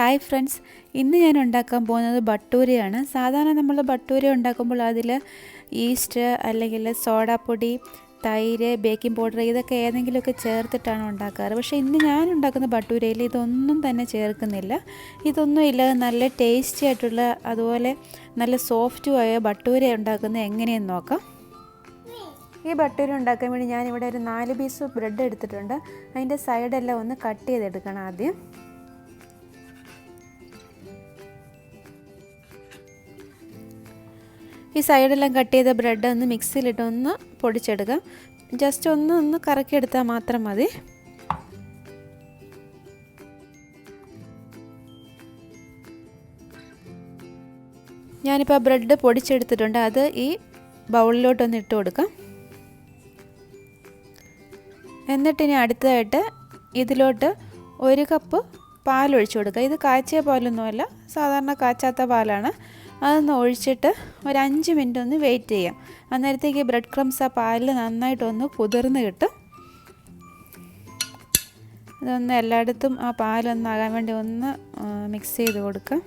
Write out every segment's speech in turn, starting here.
Hi friends, ഇന്ന് ഞാൻ ഉണ്ടാക്കാൻ പോകുന്നത് ബട്ടൂരയാണ്. സാധാരണ നമ്മൾ ബട്ടൂര ഉണ്ടാക്കുമ്പോൾ അതിൽ ഈസ്റ്റ് അല്ലെങ്കിൽ സോഡാപ്പൊടി, തൈര്, ബേക്കിംഗ് പൗഡർ ഇതൊക്കെ ഏതെങ്കിലുമൊക്കെ ചേർത്തിട്ടാണ് ഉണ്ടാക്കാറ്. പക്ഷേ ഇന്ന് ഞാൻ ഉണ്ടാക്കുന്ന ബട്ടൂരയിൽ ഇതൊന്നും തന്നെ ചേർക്കുന്നില്ല. ഇതൊന്നും ഇല്ലാതെ നല്ല ടേസ്റ്റി ആയിട്ടുള്ള അതുപോലെ നല്ല സോഫ്റ്റുമായ ബട്ടൂര ഉണ്ടാക്കുന്നത് എങ്ങനെയെന്ന് നോക്കാം. ഈ ബട്ടൂര ഉണ്ടാക്കാൻ വേണ്ടി ഞാനിവിടെ ഒരു 4 പീസ് ബ്രെഡ് എടുത്തിട്ടുണ്ട്. അതിൻ്റെ സൈഡെല്ലാം ഒന്ന് കട്ട് ചെയ്തെടുക്കണം ആദ്യം. ഈ സൈഡെല്ലാം കട്ട് ചെയ്ത ബ്രെഡ് ഒന്ന് മിക്സിയിലിട്ട് ഒന്ന് പൊടിച്ചെടുക്കാം. ജസ്റ്റ് ഒന്ന് കറക്കിയെടുത്താൽ മാത്രം മതി. ഞാനിപ്പോൾ ബ്രെഡ് പൊടിച്ചെടുത്തിട്ടുണ്ട്. അത് ഈ ബൗളിലോട്ടൊന്ന് ഇട്ട് കൊടുക്കാം. എന്നിട്ടിനി അടുത്തതായിട്ട് ഇതിലോട്ട് 1 കപ്പ് പാലൊഴിച്ച് കൊടുക്കുക. ഇത് കാച്ചിയ പാലൊന്നുമല്ല, സാധാരണ കാച്ചാത്ത പാലാണ്. അതൊന്ന് ഒഴിച്ചിട്ട് ഒരു 5 മിനിറ്റ് ഒന്ന് വെയിറ്റ് ചെയ്യാം. അന്നേരത്തേക്ക് ബ്രെഡ് ക്രംസ് ആ പാലിൽ നന്നായിട്ടൊന്ന് കുതിർന്ന് കിട്ടും. ഇതൊന്ന് എല്ലായിടത്തും ആ പാലൊന്നാകാൻ വേണ്ടി ഒന്ന് മിക്സ് ചെയ്ത് കൊടുക്കാം.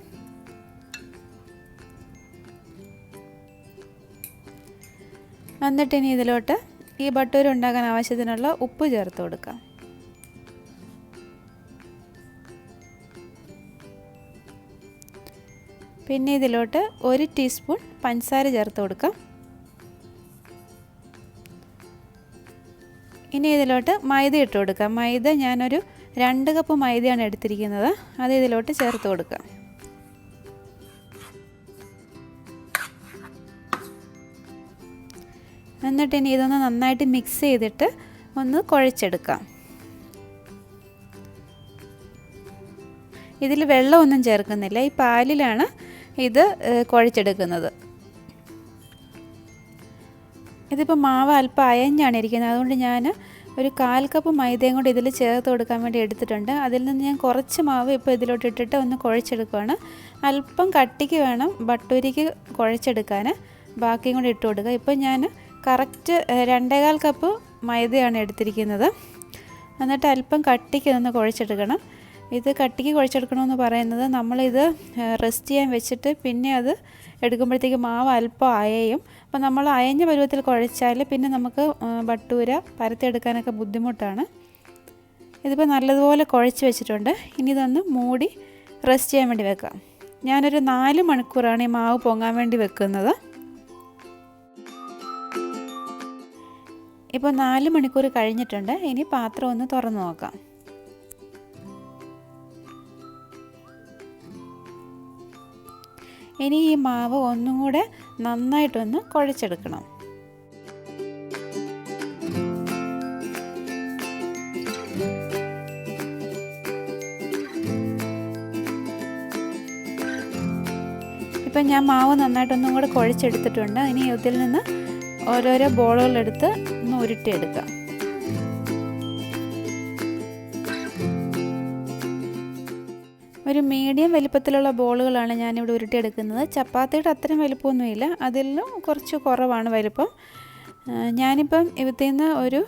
എന്നിട്ടിനി ഇതിലോട്ട് ഈ ബട്ടൂര ഉണ്ടാക്കാൻ ആവശ്യത്തിനുള്ള ഉപ്പ് ചേർത്ത് കൊടുക്കാം. പിന്നെ ഇതിലോട്ട് 1 ടീസ്പൂൺ പഞ്ചസാര ചേർത്ത് കൊടുക്കാം. ഇനി ഇതിലോട്ട് മൈദ ഇട്ട് കൊടുക്കാം. മൈദ ഞാനൊരു 2 കപ്പ് മൈദയാണ് എടുത്തിരിക്കുന്നത്. അത് ഇതിലോട്ട് ചേർത്ത് കൊടുക്കാം. എന്നിട്ട് ഇനി ഇതൊന്ന് നന്നായിട്ട് മിക്സ് ചെയ്തിട്ട് ഒന്ന് കുഴച്ചെടുക്കാം. ഇതിൽ വെള്ളമൊന്നും ചേർക്കുന്നില്ല, ഈ പാലിലാണ് ഇത് കുഴച്ചെടുക്കുന്നത്. ഇതിപ്പോൾ മാവ് അല്പം അയഞ്ഞാണ് ഇരിക്കുന്നത്. അതുകൊണ്ട് ഞാൻ ഒരു 1/4 കപ്പ് മൈദയും കൂടി ഇതിൽ ചേർത്ത് കൊടുക്കാൻ വേണ്ടി എടുത്തിട്ടുണ്ട്. അതിൽ നിന്ന് ഞാൻ കുറച്ച് മാവ് ഇപ്പോൾ ഇതിലോട്ട് ഇട്ടിട്ട് ഒന്ന് കുഴച്ചെടുക്കുകയാണ്. അല്പം കട്ടിക്ക് വേണം ബട്ടൂരയ്ക്ക് കുഴച്ചെടുക്കാൻ. ബാക്കിയും കൂടി ഇട്ട് കൊടുക്കുക. ഇപ്പോൾ ഞാൻ കറക്റ്റ് 2.25 കപ്പ് മൈദയാണ് എടുത്തിരിക്കുന്നത്. എന്നിട്ട് അല്പം കട്ടിക്ക് ഒന്ന് കുഴച്ചെടുക്കണം. ഇത് കട്ടിക്ക് കുഴച്ചെടുക്കണമെന്ന് പറയുന്നത് നമ്മളിത് റെസ്റ്റ് ചെയ്യാൻ വെച്ചിട്ട് പിന്നെ അത് എടുക്കുമ്പോഴത്തേക്ക് മാവ് അല്പം അയയും. അപ്പോൾ നമ്മൾ അയഞ്ഞ പരുവത്തിൽ കുഴച്ചാൽ പിന്നെ നമുക്ക് ബട്ടൂര പരത്തിയെടുക്കാനൊക്കെ ബുദ്ധിമുട്ടാണ്. ഇതിപ്പോൾ നല്ലതുപോലെ കുഴച്ച് വെച്ചിട്ടുണ്ട്. ഇനി ഇതൊന്ന് മൂടി റെസ്റ്റ് ചെയ്യാൻ വേണ്ടി വെക്കാം. ഞാനൊരു 4 മണിക്കൂറാണ് ഈ മാവ് പൊങ്ങാൻ വേണ്ടി വെക്കുന്നത്. ഇപ്പോൾ 4 മണിക്കൂർ കഴിഞ്ഞിട്ടുണ്ട്. ഇനി പാത്രം ഒന്ന് തുറന്നു നോക്കാം. ഇനി ഈ മാവ് ഒന്നും കൂടെ നന്നായിട്ടൊന്ന് കുഴച്ചെടുക്കണം. ഇപ്പം ഞാൻ മാവ് നന്നായിട്ടൊന്നും കൂടെ കുഴച്ചെടുത്തിട്ടുണ്ട്. ഇനി ഇതിൽ നിന്ന് ഓരോരോ ബോളുകളെടുത്ത് ഒന്ന് ഉരുട്ടിയെടുക്കാം. ഒരു മീഡിയം വലിപ്പത്തിലുള്ള ബോളുകളാണ് ഞാനിവിടെ ഉരുട്ടിയെടുക്കുന്നത്. ചപ്പാത്തിയുടെ അത്രയും വലിപ്പമൊന്നുമില്ല, അതിലും കുറച്ച് കുറവാണ് വലിപ്പം. ഞാനിപ്പം ഇതിൽ നിന്ന് ഒരു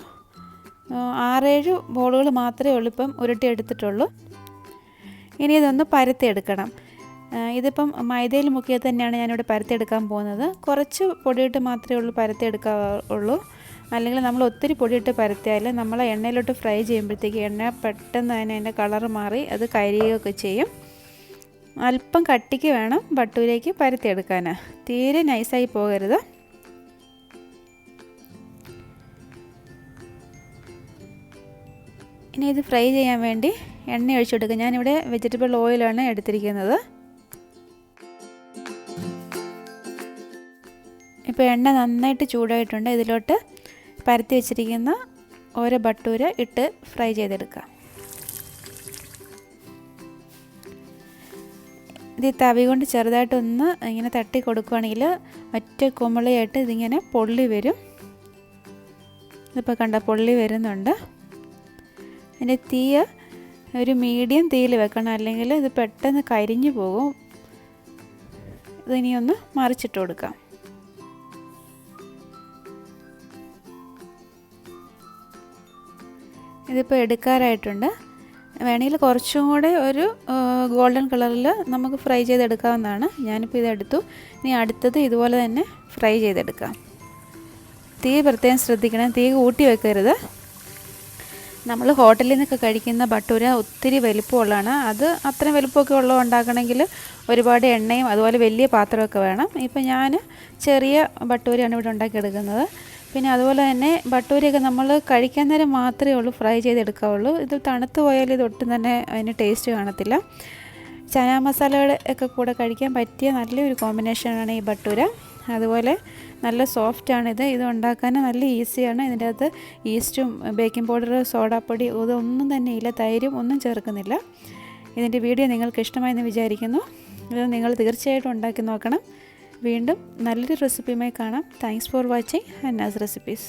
6-7 ബോളുകൾ മാത്രമേ ഉള്ളൂ ഇപ്പം ഉരുട്ടിയെടുത്തിട്ടുള്ളൂ. ഇനി ഇതൊന്ന് പരത്തിയെടുക്കണം. ഇതിപ്പം മൈദയിൽ മുക്കിയാൽ തന്നെയാണ് ഞാനിവിടെ പരത്തിയെടുക്കാൻ പോകുന്നത്. കുറച്ച് പൊടിയിട്ട് മാത്രമേ ഉള്ളൂ പരത്തിയെടുക്കാറുള്ളൂ. അല്ലെങ്കിൽ നമ്മൾ ഒത്തിരി പൊടിയിട്ട് പരത്തിയാൽ നമ്മൾ എണ്ണയിലോട്ട് ഫ്രൈ ചെയ്യുമ്പോഴത്തേക്ക് എണ്ണ പെട്ടെന്ന് തന്നെ അതിൻ്റെ കളറ് മാറി അത് കരിയുകയൊക്കെ ചെയ്യും. അല്പം കട്ടിക്ക് വേണം ബട്ടൂരയ്ക്ക് പരത്തിയെടുക്കാൻ, തീരെ നൈസായി പോകരുത്. ഇനി ഇത് ഫ്രൈ ചെയ്യാൻ വേണ്ടി എണ്ണ ഒഴിച്ചു കൊടുക്കുക. ഞാനിവിടെ വെജിറ്റബിൾ ഓയിലാണ് എടുത്തിരിക്കുന്നത്. ഇപ്പോൾ എണ്ണ നന്നായിട്ട് ചൂടായിട്ടുണ്ട്. ഇതിലോട്ട് പരത്തി വെച്ചിരിക്കുന്ന ഓരോ ബട്ടൂര ഇട്ട് ഫ്രൈ ചെയ്തെടുക്കുക. ഇത് തവി കൊണ്ട് ചെറുതായിട്ടൊന്ന് ഇങ്ങനെ തട്ടി കൊടുക്കുകയാണെങ്കിൽ ഒറ്റ കുമിളയായിട്ട് ഇതിങ്ങനെ പൊള്ളി വരും. ഇതിപ്പോൾ കണ്ട പൊള്ളി വരുന്നുണ്ട്. അതിൻ്റെ തീ ഒരു മീഡിയം തീയിൽ വെക്കണം, അല്ലെങ്കിൽ ഇത് പെട്ടെന്ന് കരിഞ്ഞു പോകും. ഇതിനിയൊന്ന് മറിച്ചിട്ട് കൊടുക്കാം. ഇതിപ്പോൾ എടുക്കാറായിട്ടുണ്ട്. വേണമെങ്കിൽ കുറച്ചും കൂടെ ഒരു ഗോൾഡൻ കളറിൽ നമുക്ക് ഫ്രൈ ചെയ്തെടുക്കാവുന്നതാണ്. ഞാനിപ്പോൾ ഇതെടുത്തു. ഇനി അടുത്തത് ഇതുപോലെ തന്നെ ഫ്രൈ ചെയ്തെടുക്കാം. തീ പ്രത്യേകം ശ്രദ്ധിക്കണം, തീ കൂട്ടി വെക്കരുത്. നമ്മൾ ഹോട്ടലിൽ നിന്നൊക്കെ കഴിക്കുന്ന ബട്ടൂര ഒത്തിരി വലിപ്പമുള്ളതാണ്. അത് അത്രയും വലിപ്പമൊക്കെ ഉള്ളത് ഉണ്ടാക്കണമെങ്കിൽ ഒരുപാട് എണ്ണയും അതുപോലെ വലിയ പാത്രമൊക്കെ വേണം. ഇപ്പം ഞാൻ ചെറിയ ബട്ടൂരയാണ് ഇവിടെ ഉണ്ടാക്കിയെടുക്കുന്നത്. പിന്നെ അതുപോലെ തന്നെ ബട്ടൂരയൊക്കെ നമ്മൾ കഴിക്കാൻ നേരം മാത്രമേ ഉള്ളൂ ഫ്രൈ ചെയ്തെടുക്കാവുള്ളൂ. ഇത് തണുത്ത് പോയാൽ ഇത് ഒട്ടും തന്നെ അതിന് ടേസ്റ്റ് കാണത്തില്ല. ചനാ മസാലയുടെ ഒക്കെ കൂടെ കഴിക്കാൻ പറ്റിയ നല്ലൊരു കോമ്പിനേഷനാണ് ഈ ബട്ടൂര. അതുപോലെ നല്ല സോഫ്റ്റാണിത്. ഇത് ഉണ്ടാക്കാൻ നല്ല ഈസിയാണ്. ഇതിൻ്റെ അകത്ത് ഈസ്റ്റും ബേക്കിംഗ് പൗഡർ, സോഡാപ്പൊടി ഇതൊന്നും തന്നെ ഇല്ല, തൈരും ഒന്നും ചേർക്കുന്നില്ല. ഇതിൻ്റെ വീഡിയോ നിങ്ങൾക്ക് ഇഷ്ടമായെന്ന് വിചാരിക്കുന്നു. ഇത് നിങ്ങൾ തീർച്ചയായിട്ടും ഉണ്ടാക്കി നോക്കണം. വീണ്ടും നല്ലൊരു റെസിപ്പിയുമായി കാണാം. Thanks for watching Hanna's recipes.